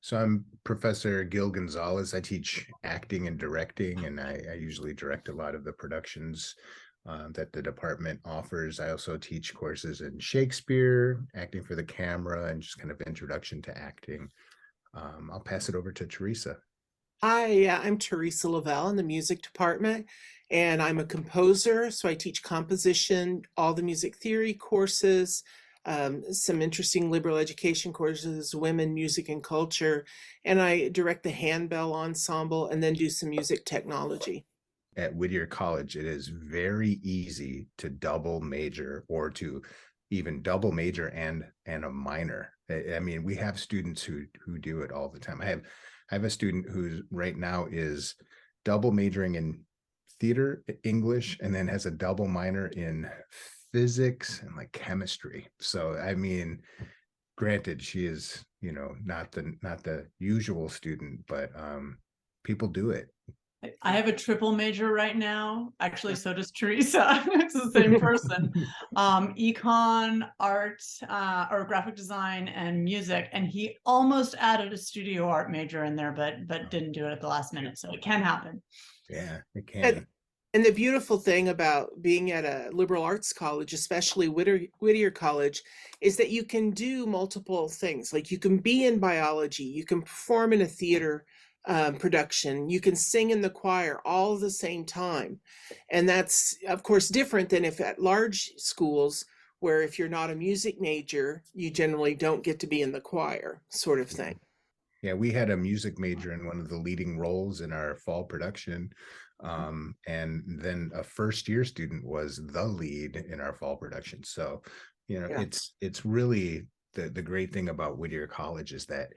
So I'm Professor Gil Gonzalez. I teach acting and directing, and I usually direct a lot of the productions that the department offers. I also teach courses in Shakespeare, acting for the camera, and just kind of introduction to acting. I'll pass it over to Teresa. Hi, I'm Teresa LeVelle in the music department, and I'm a composer. So I teach composition, all the music theory courses, some interesting liberal education courses, women, music, and culture. And I direct the handbell ensemble and then do some music technology. At Whittier College, it is very easy to double major or to even double major and a minor. I mean, we have students who do it all the time. I have a student who's right now is double majoring in theater, English, and then has a double minor in physics and like chemistry. So I mean, granted, she is, not the usual student, but people do it. I have a triple major right now. Actually, so does Teresa. It's the same person. Econ, art, or graphic design and music. And he almost added a studio art major in there, but didn't do it at the last minute. So it can happen. Yeah, it And, can. and the beautiful thing about being at a liberal arts college, especially Whittier College, is that you can do multiple things. Like you can be in biology, you can perform in a theater production, you can sing in the choir all at the same time. And that's, of course, different than if at large schools, where if you're not a music major, you generally don't get to be in the choir, sort of thing. Yeah, we had a music major in one of the leading roles in our fall production. And then a first year student was the lead in our fall production. So, Yeah. it's really the great thing about Whittier College is that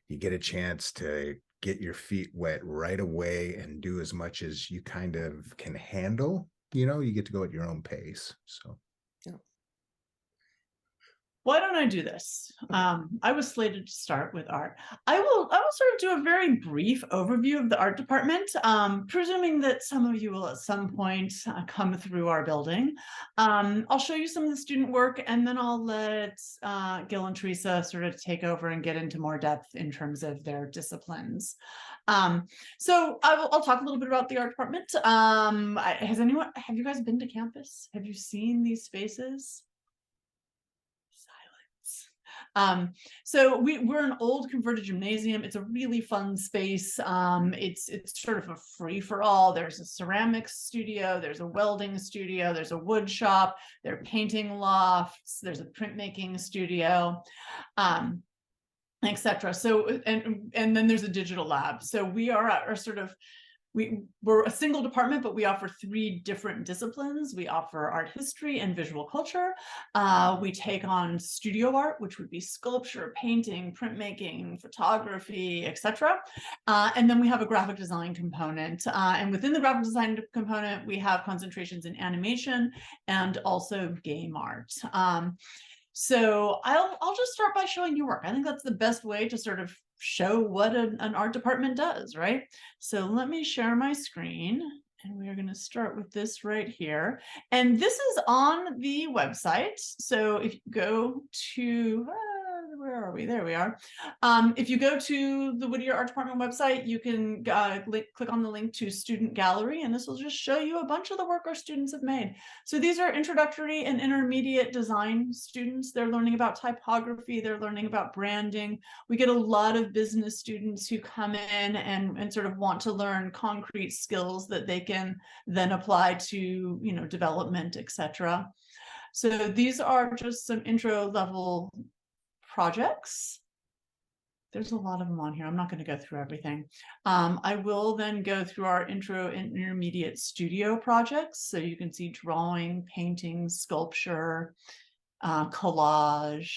you get a chance to get your feet wet right away and do as much as you kind of can handle. You get to go at your own pace. So Yeah. Why don't I do this? I was slated to start with art. I will sort of do a very brief overview of the art department, presuming that some of you will at some point come through our building. I'll show you some of the student work, and then I'll let Gil and Teresa sort of take over and get into more depth in terms of their disciplines. So I'll talk a little bit about the art department. Have you guys been to campus? Have you seen these spaces? So we're an old converted gymnasium. It's a really fun space. It's sort of a free for all. There's a ceramics studio, there's a welding studio, there's a wood shop, there are painting lofts, there's a printmaking studio, etc. So and then there's a digital lab. So we are sort of we're a single department, but we offer 3 different disciplines. We offer art history and visual culture. We take on studio art, which would be sculpture, painting, printmaking, photography, etc. And then we have a graphic design component. And within the graphic design component, we have concentrations in animation and also game art. So I'll just start by showing you work. I think that's the best way to sort of show what an art department does, right? So let me share my screen, and we are going to start with this right here. And this is on the website. So if you go to, where are we? There we are. If you go to the Whittier Art Department website, you can click on the link to Student Gallery, and this will just show you a bunch of the work our students have made. So these are introductory and intermediate design students. They're learning about typography. They're learning about branding. We get a lot of business students who come in and sort of want to learn concrete skills that they can then apply to, development, etc. So these are just some intro level projects. There's a lot of them on here. I'm not going to go through everything. I will then go through our intro and intermediate studio projects. So you can see drawing, painting, sculpture, collage.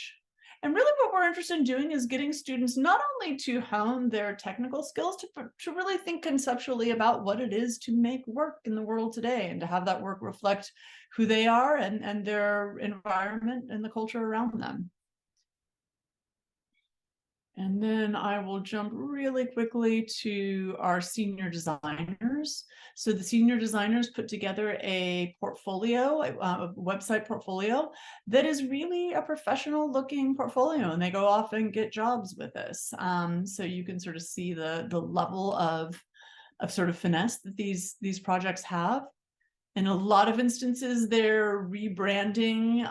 And really what we're interested in doing is getting students not only to hone their technical skills, to really think conceptually about what it is to make work in the world today, and to have that work reflect who they are and their environment and the culture around them. And then I will jump really quickly to our senior designers. So the senior designers put together a portfolio, a website portfolio that is really a professional looking portfolio, and they go off and get jobs with this. So you can sort of see the level of sort of finesse that these projects have. In a lot of instances, they're rebranding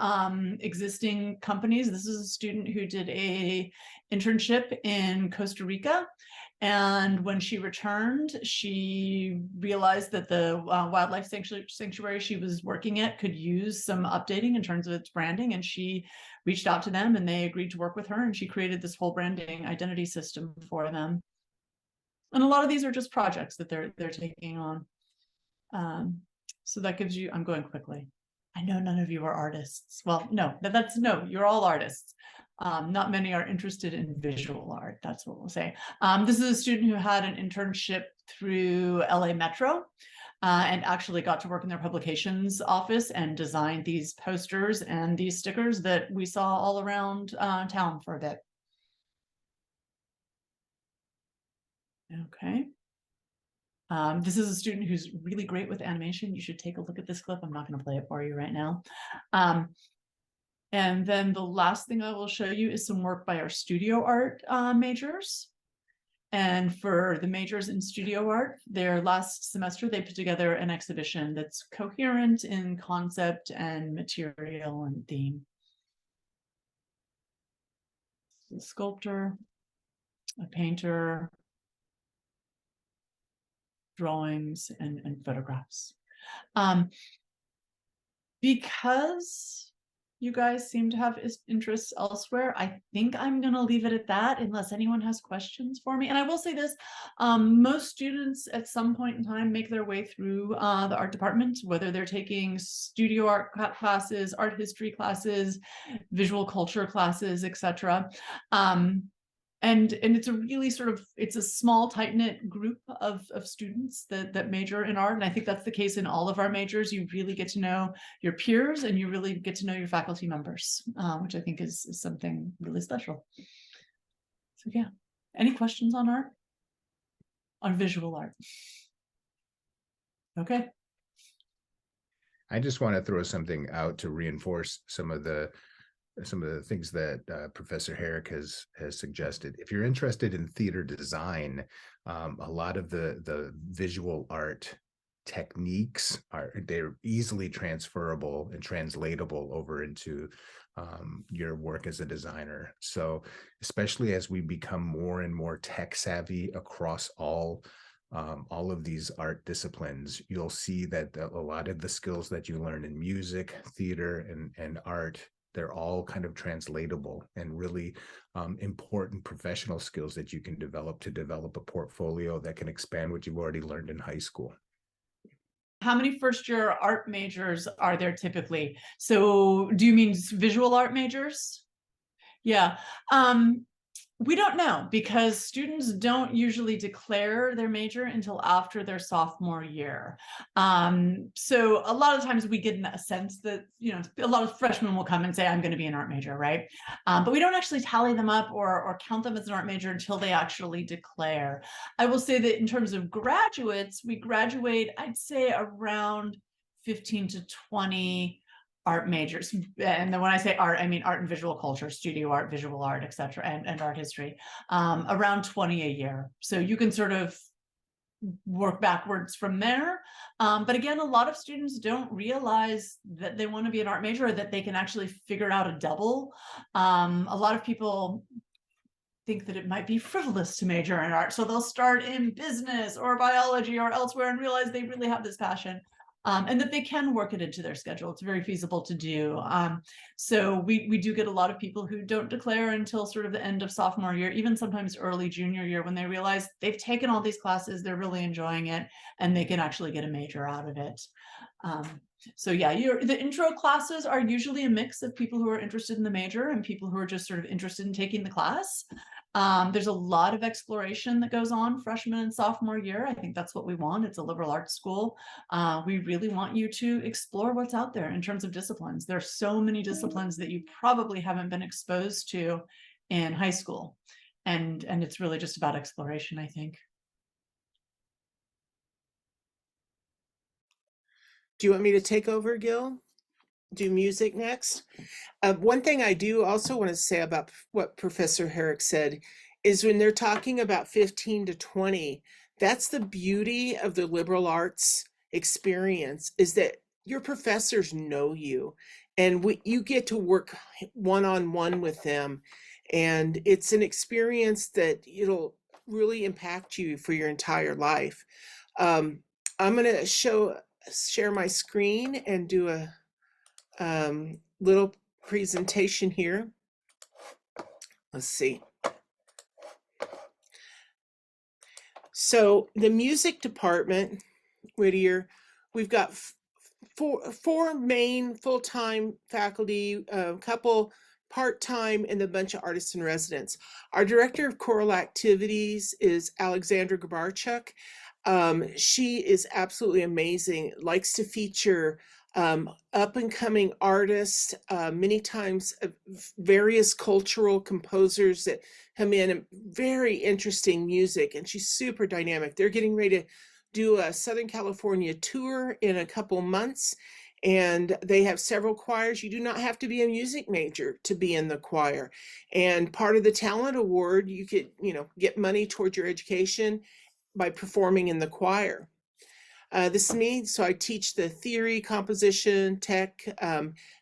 existing companies. This is a student who did a internship in Costa Rica. And when she returned, she realized that the wildlife sanctuary she was working at could use some updating in terms of its branding. And she reached out to them and they agreed to work with her. And she created this whole branding identity system for them. And a lot of these are just projects that they're taking on. So that gives you, I'm going quickly. I know none of you are artists. Well, no, you're all artists. Not many are interested in visual art. That's what we'll say. This is a student who had an internship through LA Metro and actually got to work in their publications office and designed these posters and these stickers that we saw all around town for a bit. Okay. This is a student who's really great with animation. You should take a look at this clip. I'm not going to play it for you right now. And then the last thing I will show you is some work by our studio art majors. And for the majors in studio art, their last semester, they put together an exhibition that's coherent in concept and material and theme. A sculptor, a painter, drawings and photographs. Because you guys seem to have interests elsewhere, I think I'm going to leave it at that unless anyone has questions for me. And I will say this, most students at some point in time make their way through the art department, whether they're taking studio art classes, art history classes, visual culture classes, etc. And it's a really sort of, it's a small, tight-knit group of students that major in art. And I think that's the case in all of our majors. You really get to know your peers and you really get to know your faculty members, which I think is something really special. So yeah, any questions on art? On visual art? Okay. I just want to throw something out to reinforce some of the things that Professor Herrick has suggested. If you're interested in theater design, a lot of the visual art techniques they're easily transferable and translatable over into your work as a designer. So especially as we become more and more tech savvy across all of these art disciplines, you'll see that a lot of the skills that you learn in music, theater, and art, they're all kind of translatable and really important professional skills that you can develop to develop a portfolio that can expand what you've already learned in high school. How many first-year art majors are there typically? So do you mean visual art majors? Yeah. We don't know because students don't usually declare their major until after their sophomore year. So a lot of times we get a sense that, a lot of freshmen will come and say, I'm going to be an art major, right? But we don't actually tally them up or count them as an art major until they actually declare. I will say that in terms of graduates, we graduate, I'd say around 15 to 20 art majors. And then when I say art, I mean art and visual culture, studio art, visual art, etc., and art history, around 20 a year. So you can sort of work backwards from there. But again, a lot of students don't realize that they want to be an art major or that they can actually figure out a double. A lot of people think that it might be frivolous to major in art. So they'll start in business or biology or elsewhere and realize they really have this passion. And that they can work it into their schedule. It's very feasible to do. So we do get a lot of people who don't declare until sort of the end of sophomore year, even sometimes early junior year, when they realize they've taken all these classes, they're really enjoying it, and they can actually get a major out of it. So yeah, the intro classes are usually a mix of people who are interested in the major and people who are just sort of interested in taking the class. There's a lot of exploration that goes on freshman and sophomore year. I think that's what we want. It's a liberal arts school. We really want you to explore what's out there in terms of disciplines. There's so many disciplines that you probably haven't been exposed to in high school. and it's really just about exploration, I think. Do you want me to take over, Gil? Do music next? One thing I do also want to say about what Professor Herrick said is when they're talking about 15 to 20, that's the beauty of the liberal arts experience, is that your professors know you and you get to work one-on-one with them. And it's an experience that it'll really impact you for your entire life. I'm going to share my screen and do a little presentation here. Let's see. So the music department, Whittier, we've got four main full-time faculty, a couple part-time, and a bunch of artists in residence. Our director of choral activities is Alexandra Gabarchuk. She is absolutely amazing, likes to feature up and coming artists, many times various cultural composers that come in, and very interesting music, and she's super dynamic. They're getting ready to do a Southern California tour in a couple months, and they have several choirs. You do not have to be a music major to be in the choir. And part of the talent award, you could, get money towards your education by performing in the choir. This is me. So I teach the theory, composition, tech,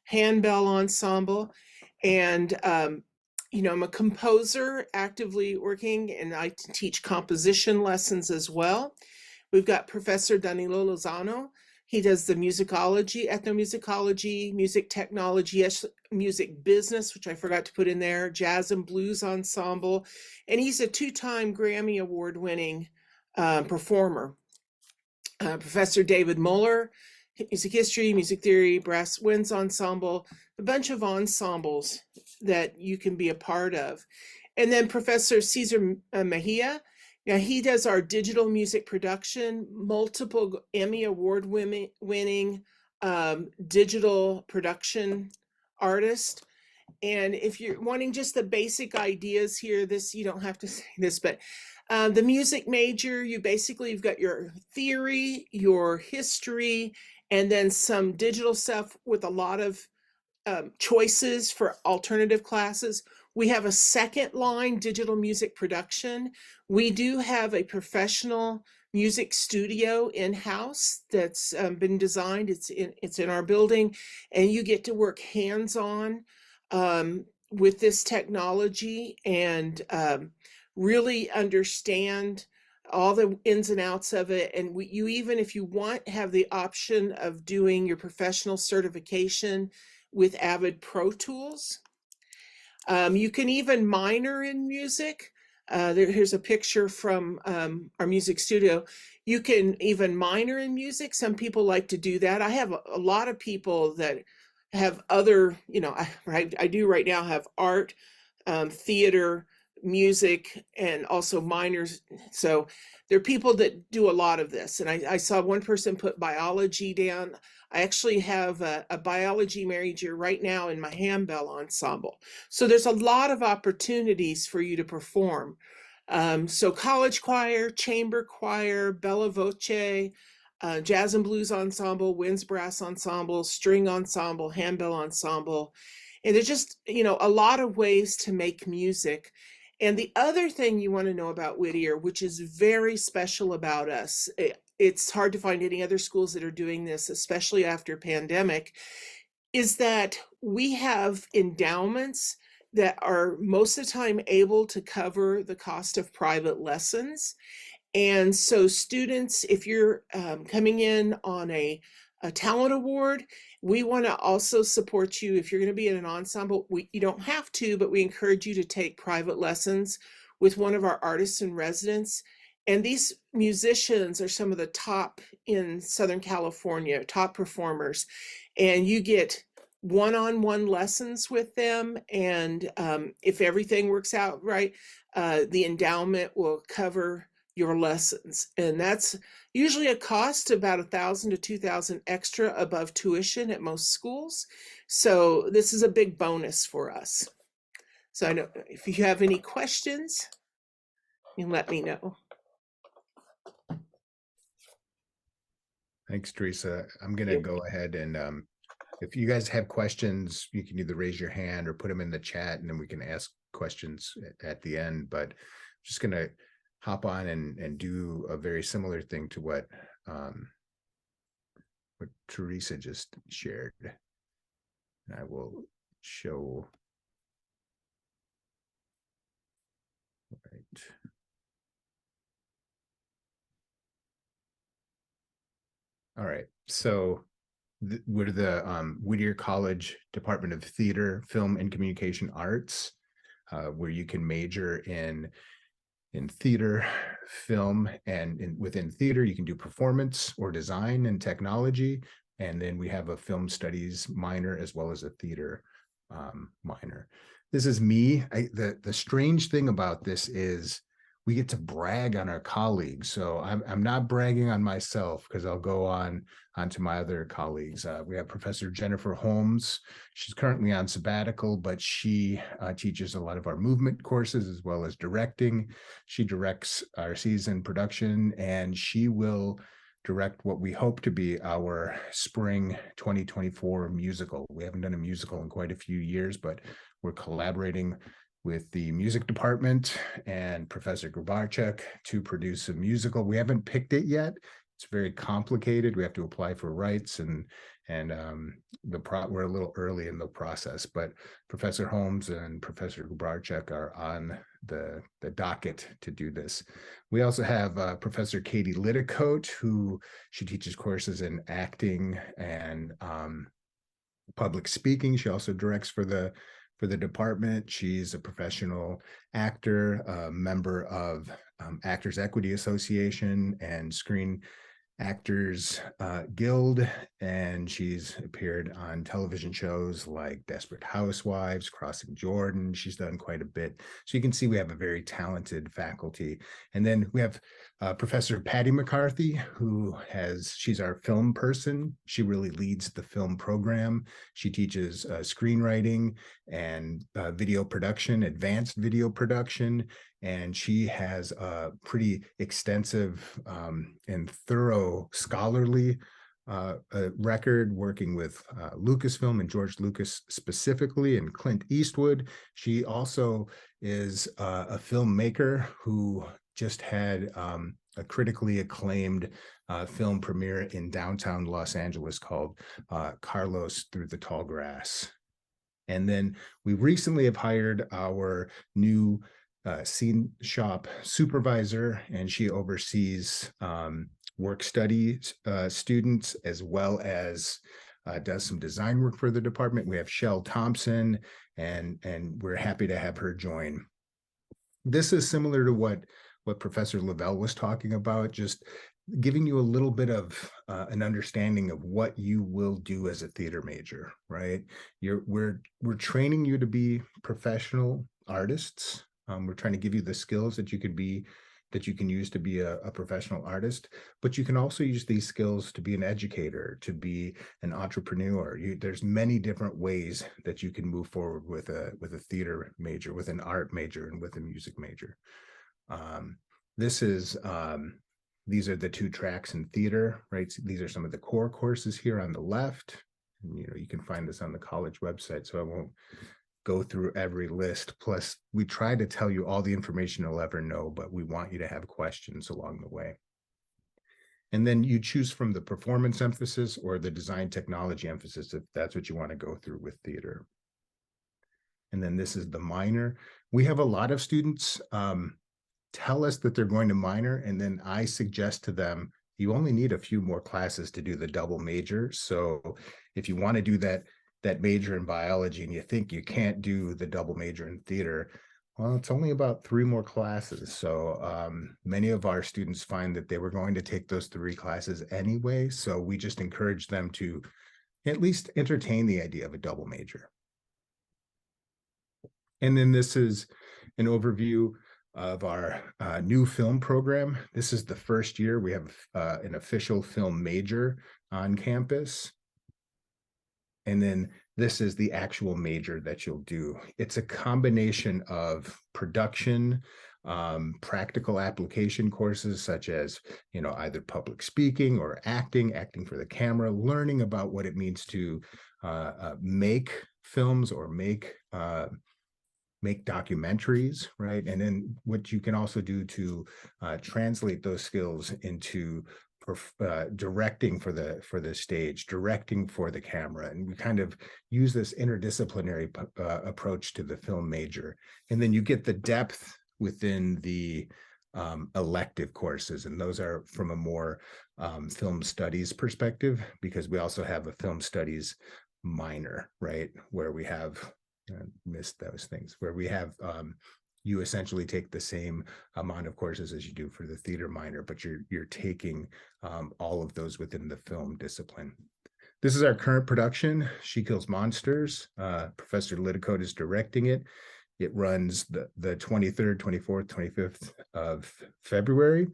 handbell ensemble. And, I'm a composer actively working, and I teach composition lessons as well. We've got Professor Danilo Lozano. He does the musicology, ethnomusicology, music technology, music business, which I forgot to put in there, jazz and blues ensemble. And he's a 2-time Grammy Award-winning performer. Professor David Muller, music history, music theory, brass winds ensemble, a bunch of ensembles that you can be a part of. And then Professor Cesar Mejia, now he does our digital music production, multiple Emmy Award winning digital production artist. And if you're wanting just the basic ideas here, you don't have to say this, but the music major, you've got your theory, your history, and then some digital stuff with a lot of choices for alternative classes. We have a second line, digital music production. We do have a professional music studio in-house that's been designed. It's in our building, and you get to work hands-on with this technology and really understand all the ins and outs of it. And you even, if you want, have the option of doing your professional certification with Avid Pro Tools. You can even minor in music. Here's a picture from our music studio. You can even minor in music. Some people like to do that. I have a lot of people that have other, I do right now have art, theater, music, and also minors. So there are people that do a lot of this. And I saw one person put biology down. I actually have a biology major right now in my handbell ensemble. So there's a lot of opportunities for you to perform. So college choir, chamber choir, bella voce, jazz and blues ensemble, winds brass ensemble, string ensemble, handbell ensemble. And there's just, a lot of ways to make music. And the other thing you want to know about Whittier, which is very special about us, it's hard to find any other schools that are doing this, especially after pandemic, is that we have endowments that are most of the time able to cover the cost of private lessons. And so students, if you're coming in on a talent award, we want to also support you. If you're going to be in an ensemble, you don't have to, but we encourage you to take private lessons with one of our artists in residence. And these musicians are some of the top in Southern California, top performers. And you get one-on-one lessons with them. And if everything works out right, the endowment will cover your lessons. And that's usually a cost about $1,000 to $2,000 extra above tuition at most schools. So this is a big bonus for us. So I know if you have any questions, you can let me know. Thanks, Teresa. I'm going to go ahead and if you guys have questions, you can either raise your hand or put them in the chat, and then we can ask questions at the end. But I'm just going to hop on and do a very similar thing to what Teresa just shared. And I will show. Right. All right. So we're the Whittier College Department of Theater, Film, and Communication Arts, where you can major in theater, film, and within theater, you can do performance or design and technology. And then we have a film studies minor as well as a theater minor. This is me. The strange thing about this is we get to brag on our colleagues. So I'm not bragging on myself because I'll go onto my other colleagues. We have Professor Jennifer Holmes. She's currently on sabbatical, but she teaches a lot of our movement courses as well as directing. She directs our season production, and she will direct what we hope to be our spring 2024 musical. We haven't done a musical in quite a few years, but we're collaborating with the music department and Professor Grubarczyk to produce a musical. We haven't picked it yet. It's very complicated. We have to apply for rights, and we're a little early in the process, but Professor Holmes and Professor Grubarczyk are on the docket to do this. We also have Professor Katie Litticoat, who she teaches courses in acting and public speaking. She also directs for the department. She's a professional actor, a member of Actors Equity Association and Screen Actors Guild, and she's appeared on television shows like Desperate Housewives, Crossing Jordan. She's done quite a bit. So you can see we have a very talented faculty. And then we have Professor Patty McCarthy, she's our film person. She really leads the film program. She teaches screenwriting and video production, advanced video production, and she has a pretty extensive and thorough scholarly record working with Lucasfilm and George Lucas specifically, and Clint Eastwood. She also is a filmmaker who just had a critically acclaimed film premiere in downtown Los Angeles called Carlos Through the Tall Grass. And then we recently have hired our new scene shop supervisor, and she oversees work study students as well as does some design work for the department. We have Shell Thompson, and we're happy to have her join. This is similar to what Professor LeVelle was talking about, just giving you a little bit of an understanding of what you will do as a theater major, right? We're training you to be professional artists. We're trying to give you the skills that you can use to be a professional artist, but you can also use these skills to be an educator, to be an entrepreneur. There's many different ways that you can move forward with a theater major, with an art major, and with a music major. These are the two tracks in theater, right? So these are some of the core courses here on the left. And, you can find this on the college website, so I won't go through every list. Plus, we try to tell you all the information you'll ever know, but we want you to have questions along the way. And then you choose from the performance emphasis or the design technology emphasis, if that's what you want to go through with theater. And then this is the minor. We have a lot of students tell us that they're going to minor, and then I suggest to them, you only need a few more classes to do the double major. So if you want to do that major in biology and you think you can't do the double major in theater, well, it's only about 3 more classes. So many of our students find that they were going to take those 3 classes anyway. So we just encourage them to at least entertain the idea of a double major. And then this is an overview of our new film program. This is the first year we have an official film major on campus. And then this is the actual major that you'll do. It's a combination of production, practical application courses such as, either public speaking or acting for the camera, learning about what it means to make films or make documentaries, right? And then what you can also do to translate those skills into directing for the stage, directing for the camera. And we kind of use this interdisciplinary approach to the film major. And then you get the depth within the elective courses. And those are from a more film studies perspective, because we also have a film studies minor, right? Where we have missed those things, where we have you essentially take the same amount of courses as you do for the theater minor, but you're taking all of those within the film discipline. This is our current production, She Kills Monsters. Professor Lidicote is directing it. It runs the 23rd, 24th, 25th of February.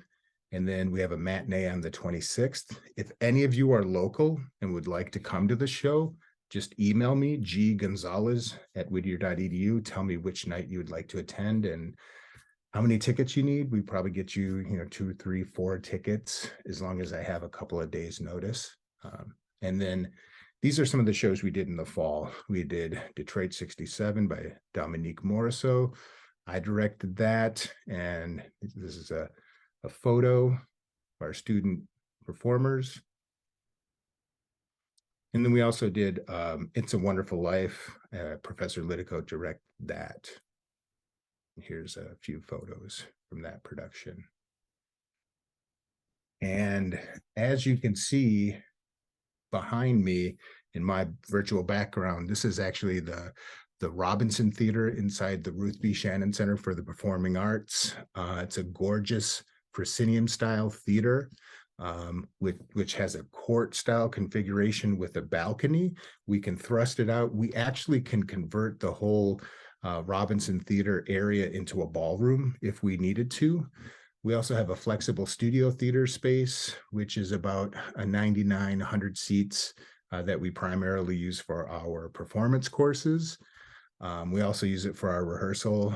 And then we have a matinee on the 26th. If any of you are local and would like to come to the show, just email me, ggonzalez@whittier.edu. Tell me which night you would like to attend and how many tickets you need. We probably get you, 2, 3, 4 tickets, as long as I have a couple of days notice. And then these are some of the shows we did in the fall. We did Detroit 67 by Dominique Morisseau. I directed that. And this is a photo of our student performers. And then we also did It's a Wonderful Life. Professor Lidicote directed that. Here's a few photos from that production. And as you can see behind me in my virtual background, this is actually the Robinson Theater inside the Ruth B. Shannon Center for the Performing Arts. It's a gorgeous proscenium style theater, which has a court style configuration with a balcony. We can thrust it out. We actually can convert the whole Robinson Theater area into a ballroom if we needed to. We also have a flexible studio theater space, which is about a 100 seats that we primarily use for our performance courses. We also use it for our rehearsal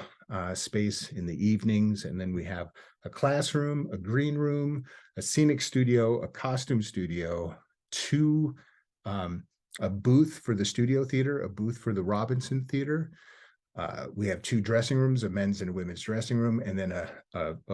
space in the evenings. And then we have a classroom, a green room, a scenic studio, a costume studio, a booth for the studio theater, a booth for the Robinson Theater. We have 2 dressing rooms, a men's and a women's dressing room, and then a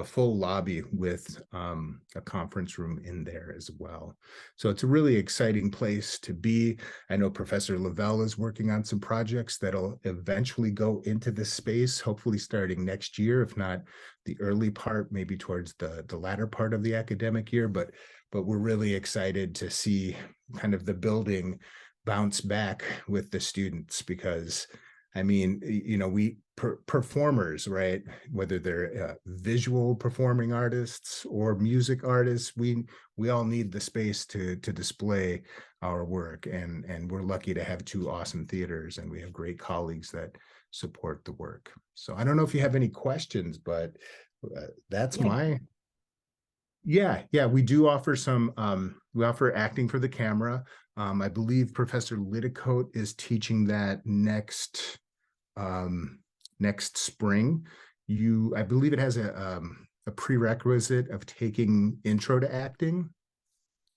full lobby with a conference room in there as well. So it's a really exciting place to be. I know Professor LeVelle is working on some projects that'll eventually go into this space, hopefully starting next year, if not the early part, maybe towards the latter part of the academic year. But we're really excited to see kind of the building bounce back with the students, because I mean, we performers, right? Whether they're visual performing artists or music artists, we all need the space to display our work, and we're lucky to have 2 awesome theaters, and we have great colleagues that support the work. So I don't know if you have any questions, but that's my. Yeah, we do offer some. We offer acting for the camera. I believe Professor Lidicote is teaching that next spring. I believe it has a prerequisite of taking intro to acting.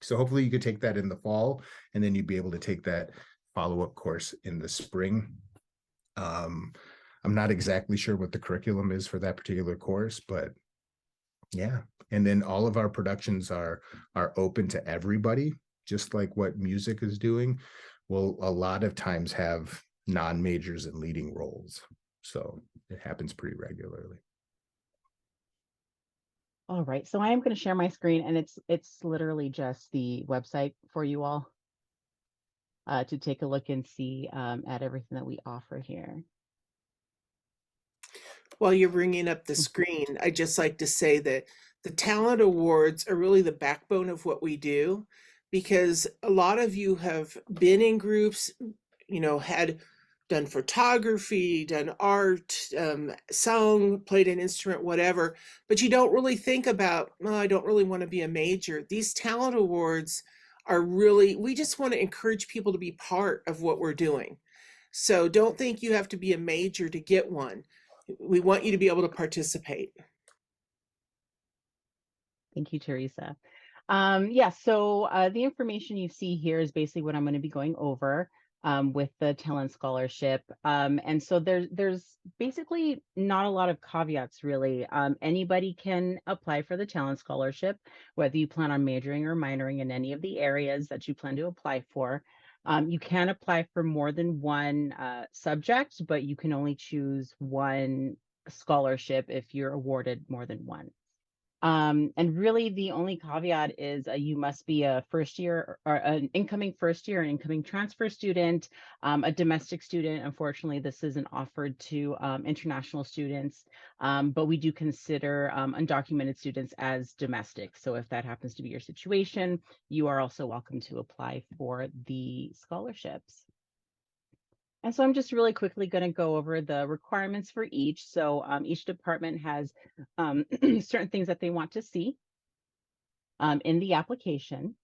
So hopefully you could take that in the fall, and then you'd be able to take that follow-up course in the spring. I'm not exactly sure what the curriculum is for that particular course, but yeah. And then all of our productions are open to everybody, just like what music is doing. We'll a lot of times have non-majors in leading roles. So it happens pretty regularly. All right, so I am going to share my screen, and it's literally just the website for you all to take a look and see at everything that we offer here. While you're bringing up the screen, I'd just like to say that the talent awards are really the backbone of what we do, because a lot of you have been in groups, had done photography, done art, sung, played an instrument, whatever, but you don't really think about, I don't really want to be a major. These talent awards are really, we just want to encourage people to be part of what we're doing. So don't think you have to be a major to get one. We want you to be able to participate. Thank you, Teresa. Yeah, so the information you see here is basically what I'm going to be going over with the talent scholarship. And so there's basically not a lot of caveats, really. Anybody can apply for the talent scholarship, whether you plan on majoring or minoring in any of the areas that you plan to apply for. You can apply for more than one subject, but you can only choose one scholarship if you're awarded more than one. And really the only caveat is you must be a first year or an incoming first year, an incoming transfer student, a domestic student. Unfortunately, this isn't offered to international students, but we do consider undocumented students as domestic. So if that happens to be your situation, you are also welcome to apply for the scholarships. And so I'm just really quickly going to go over the requirements for each. So each department has certain things that they want to see in the application.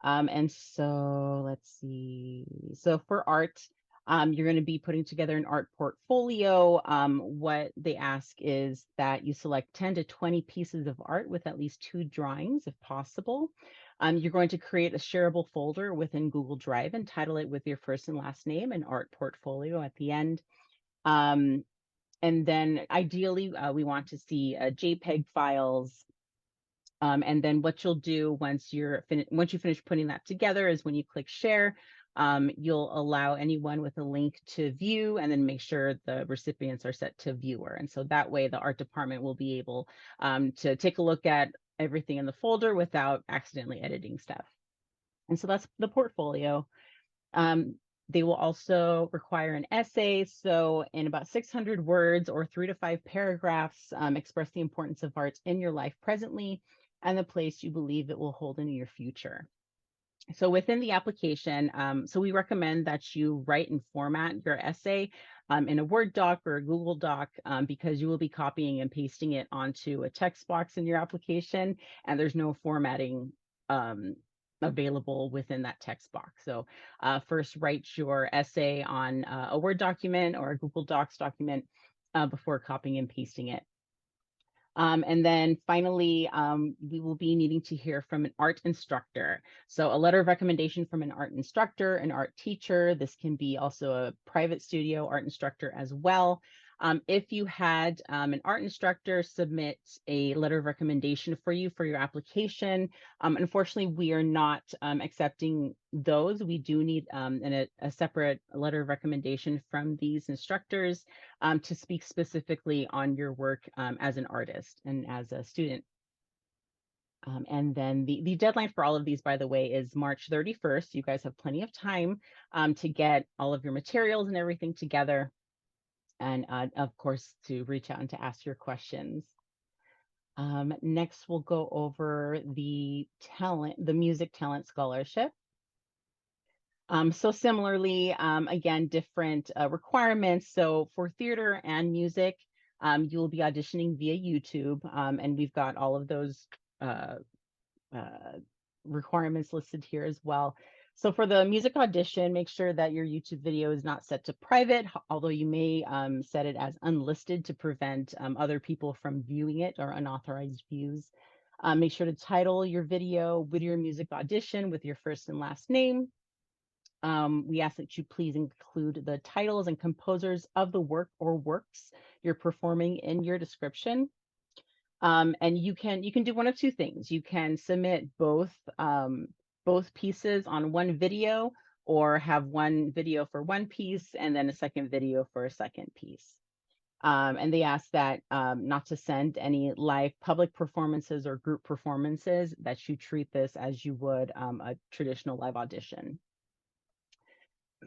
And so let's see. So for art, you're going to be putting together an art portfolio. What they ask is that you select 10 to 20 pieces of art with at least 2 drawings, if possible. You're going to create a shareable folder within Google Drive and title it with your first and last name and art portfolio at the end. And then ideally, we want to see JPEG files. And then what you'll do once you finish putting that together is when you click share, you'll allow anyone with a link to view and then make sure the recipients are set to viewer. And so that way the art department will be able to take a look at everything in the folder without accidentally editing stuff. And so that's the portfolio. They will also require an essay. So in about 600 words or 3 to 5 paragraphs, express the importance of art in your life presently and the place you believe it will hold in your future. So within the application, so we recommend that you write and format your essay in a Word doc or a Google Doc because you will be copying and pasting it onto a text box in your application, and there's no formatting available within that text box. So first write your essay on a Word document or a Google Docs document before copying and pasting it. And then finally, we will be needing to hear from an art instructor. So a letter of recommendation from an art instructor, an art teacher. This can be also a private studio art instructor as well. If you had an art instructor submit a letter of recommendation for you for your application, unfortunately, we are not accepting those. We do need a separate letter of recommendation from these instructors to speak specifically on your work as an artist and as a student. And then the deadline for all of these, by the way, is March 31st. You guys have plenty of time to get all of your materials and everything together. And of course, to reach out and to ask your questions. Next, we'll go over the music talent scholarship. So similarly, again, different requirements. So for theater and music, you'll be auditioning via YouTube, and we've got all of those requirements listed here as well. So for the music audition, make sure that your YouTube video is not set to private, although you may set it as unlisted to prevent other people from viewing it or unauthorized views. Make sure to title your video Whittier Music Audition with your first and last name. We ask that you please include the titles and composers of the work or works you're performing in your description. And you can do one of two things. You can submit both pieces on one video, or have one video for one piece and then a second video for a second piece. And they ask that not to send any live public performances or group performances, that you treat this as you would a traditional live audition.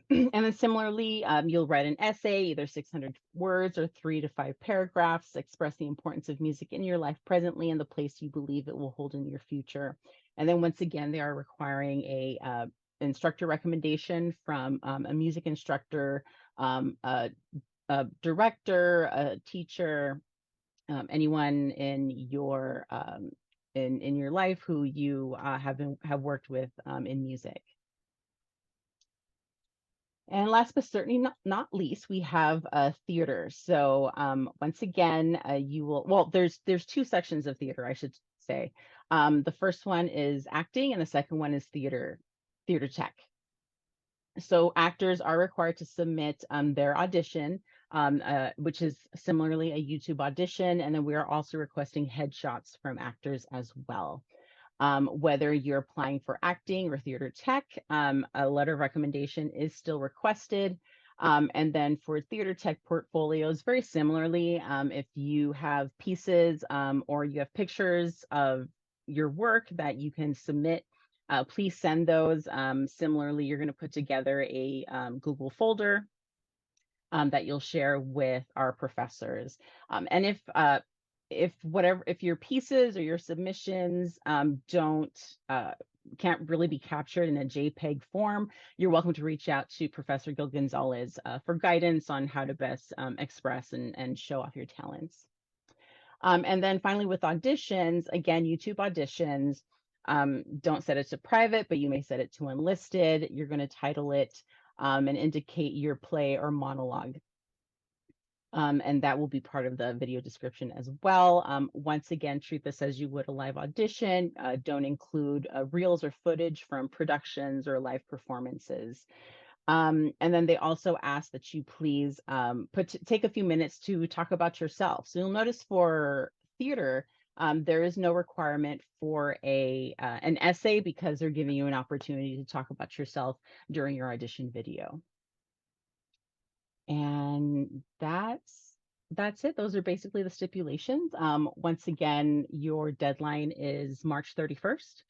And then similarly, you'll write an essay, either 600 words or 3 to 5 paragraphs, express the importance of music in your life presently and the place you believe it will hold in your future. And then once again, they are requiring a instructor recommendation from a music instructor, a director, a teacher, anyone in your in your life who you have worked with in music. And last but certainly not least, we have theater. So once again, you will, well, there's two sections of theater, I should say. The first one is acting, and the second one is theater tech. So actors are required to submit their audition, which is similarly a YouTube audition, and then we are also requesting headshots from actors as well. Whether you're applying for acting or theater tech, a letter of recommendation is still requested. And then for theater tech portfolios, very similarly, if you have pieces or you have pictures of your work that you can submit, please send those. Similarly, you're going to put together a Google folder that you'll share with our professors. And if your pieces or your submissions can't really be captured in a JPEG form, you're welcome to reach out to Professor Gil Gonzalez for guidance on how to best express and show off your talents. And then finally with auditions, again, YouTube auditions, don't set it to private, but you may set it to unlisted. You're going to title it and indicate your play or monologue. And that will be part of the video description as well. Once again, treat this as you would a live audition. Don't include reels or footage from productions or live performances. And then they also ask that you please take a few minutes to talk about yourself. So you'll notice for theater, there is no requirement for an essay because they're giving you an opportunity to talk about yourself during your audition video. And that's it. Those are basically the stipulations. Once again, your deadline is March 31st.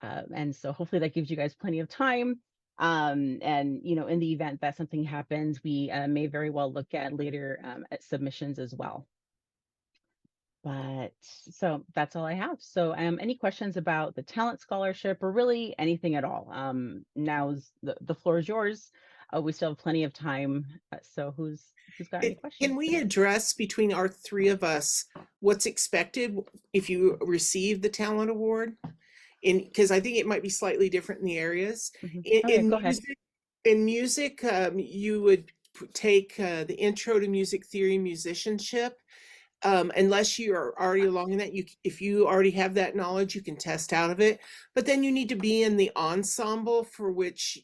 And so hopefully that gives you guys plenty of time. And, in the event that something happens, we may very well look at later at submissions as well. But so that's all I have. So any questions about the talent scholarship or really anything at all? Now's the floor is yours. We still have plenty of time. So who's got any questions? Can we address between our three of us what's expected if you receive the talent award? Because I think it might be slightly different in the areas. In music, you would take the intro to music theory musicianship. Unless you are already along in that, if you already have that knowledge, you can test out of it. But then you need to be in the ensemble for which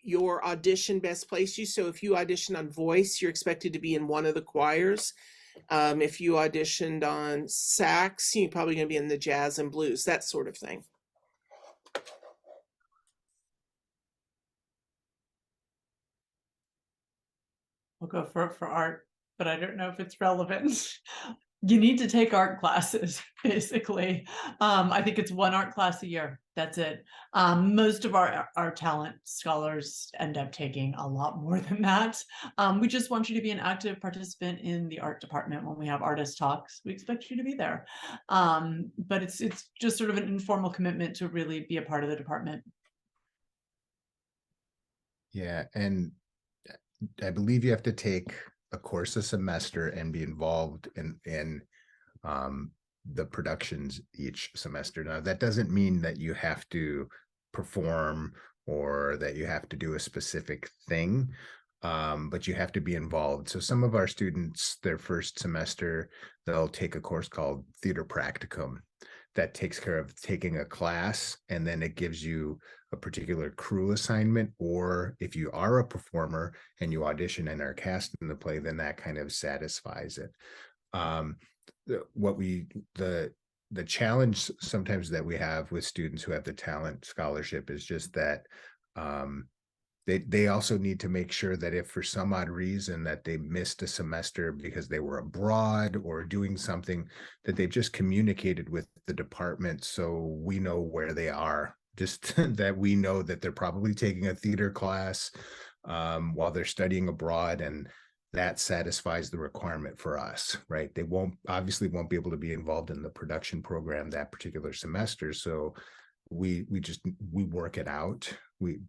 your audition best placed you. So if you audition on voice, you're expected to be in one of the choirs. If you auditioned on sax, you're probably going to be in the jazz and blues, that sort of thing. We'll go for art, but I don't know if it's relevant. You need to take art classes, basically. I think it's one art class a year. That's it. Most of our talent scholars end up taking a lot more than that. We just want you to be an active participant in the art department. When we have artist talks, we expect you to be there. But it's just sort of an informal commitment to really be a part of the department. Yeah, and I believe you have to take a course a semester and be involved in the productions each semester. Now, that doesn't mean that you have to perform or that you have to do a specific thing, but you have to be involved. So some of our students, their first semester, they'll take a course called Theater Practicum that takes care of taking a class, and then it gives you a particular crew assignment, or if you are a performer and you audition and are cast in the play, then that kind of satisfies it. The challenge sometimes that we have with students who have the talent scholarship is just that they also need to make sure that if for some odd reason that they missed a semester because they were abroad or doing something, that they've just communicated with the department so we know where they are, just that we know that they're probably taking a theater class while they're studying abroad, and that satisfies the requirement for us, right? They obviously won't be able to be involved in the production program that particular semester, so we work it out.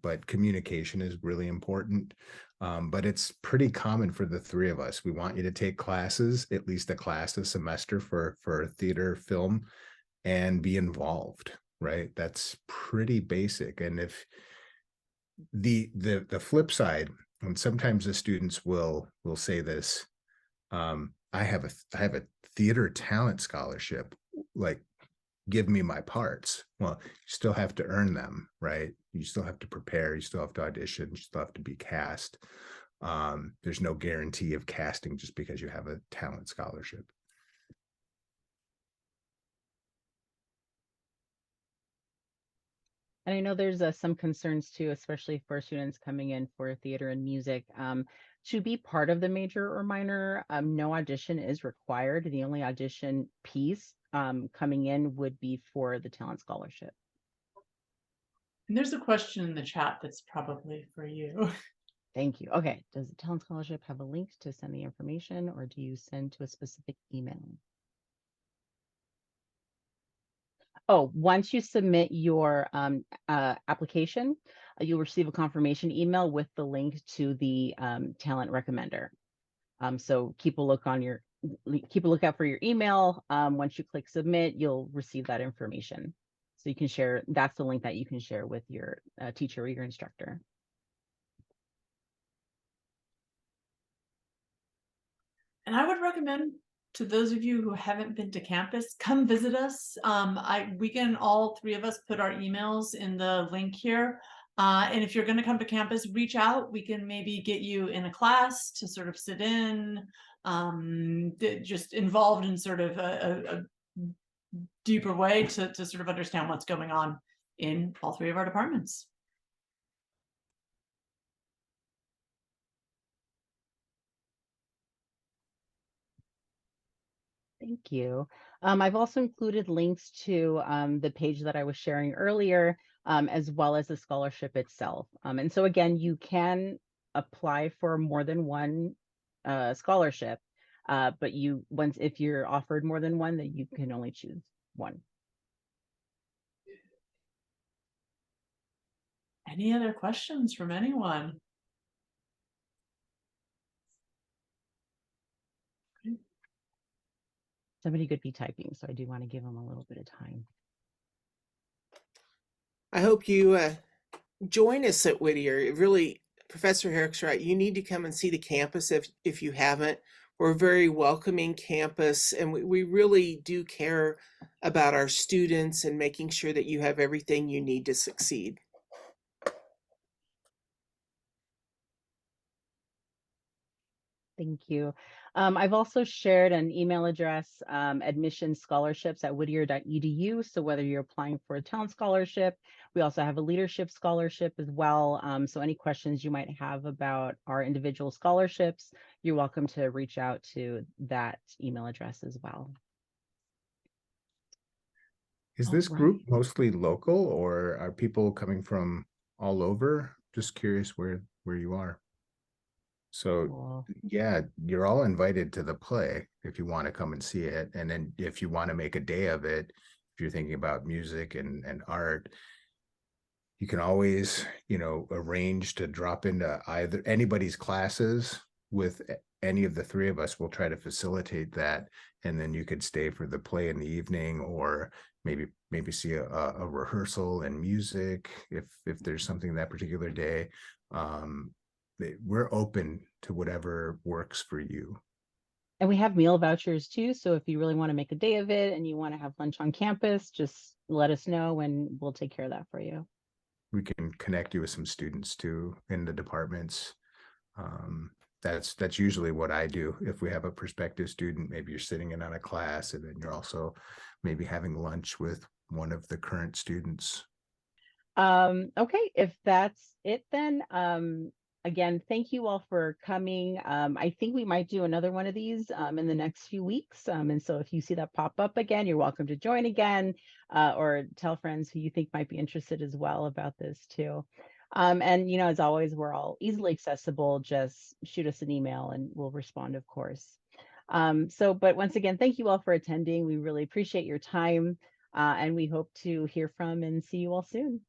But communication is really important. But it's pretty common for the three of us. We want you to take classes, at least a class a semester for theater, film, and be involved, right? That's pretty basic. And if the flip side, and sometimes the students will say this, I have a theater talent scholarship, like give me my parts. Well, you still have to earn them, right? You still have to prepare, you still have to audition, you still have to be cast. There's no guarantee of casting just because you have a talent scholarship. And I know there's some concerns too, especially for students coming in for theater and music. To be part of the major or minor, no audition is required. The only audition piece coming in would be for the talent scholarship. And there's a question in the chat that's probably for you. Thank you. Okay. Does the talent scholarship have a link to send the information, or do you send to a specific email? Oh, once you submit your application, you'll receive a confirmation email with the link to the talent recommender. So keep a lookout for your email. Once you click submit, you'll receive that information. So you can share. That's the link that you can share with your teacher or your instructor. And I would recommend to those of you who haven't been to campus, come visit us. We can, all three of us, put our emails in the link here. And if you're going to come to campus, reach out. We can maybe get you in a class to sort of sit in, just involved in sort of a deeper way to sort of understand what's going on in all three of our departments. Thank you. I've also included links to the page that I was sharing earlier, as well as the scholarship itself. And so again, you can apply for more than one scholarship, but if you're offered more than one, then you can only choose one. Any other questions from anyone? Somebody could be typing, so I do want to give them a little bit of time. I hope you join us at Whittier. It really, Professor Herrick's right. You need to come and see the campus if you haven't. We're a very welcoming campus, and we really do care about our students and making sure that you have everything you need to succeed. Thank you. I've also shared an email address, admissionscholarships@whittier.edu. So whether you're applying for a talent scholarship, we also have a leadership scholarship as well. So any questions you might have about our individual scholarships, you're welcome to reach out to that email address as well. Is this group mostly local, or are people coming from all over? Just curious where you are. So Cool. yeah, you're all invited to the play if you want to come and see it. And then if you want to make a day of it, if you're thinking about music and art, you can always, arrange to drop into either anybody's classes with any of the three of us. We'll try to facilitate that. And then you could stay for the play in the evening, or maybe see a rehearsal and music if there's something that particular day. We're open to whatever works for you. And we have meal vouchers too. So if you really want to make a day of it and you want to have lunch on campus, just let us know and we'll take care of that for you. We can connect you with some students too in the departments. That's usually what I do. If we have a prospective student, maybe you're sitting in on a class and then you're also maybe having lunch with one of the current students. Okay, if that's it then, again, thank you all for coming. I think we might do another one of these in the next few weeks. And so if you see that pop up again, you're welcome to join again, or tell friends who you think might be interested as well about this too. And as always, we're all easily accessible. Just shoot us an email and we'll respond, of course. But once again, thank you all for attending. We really appreciate your time, and we hope to hear from and see you all soon.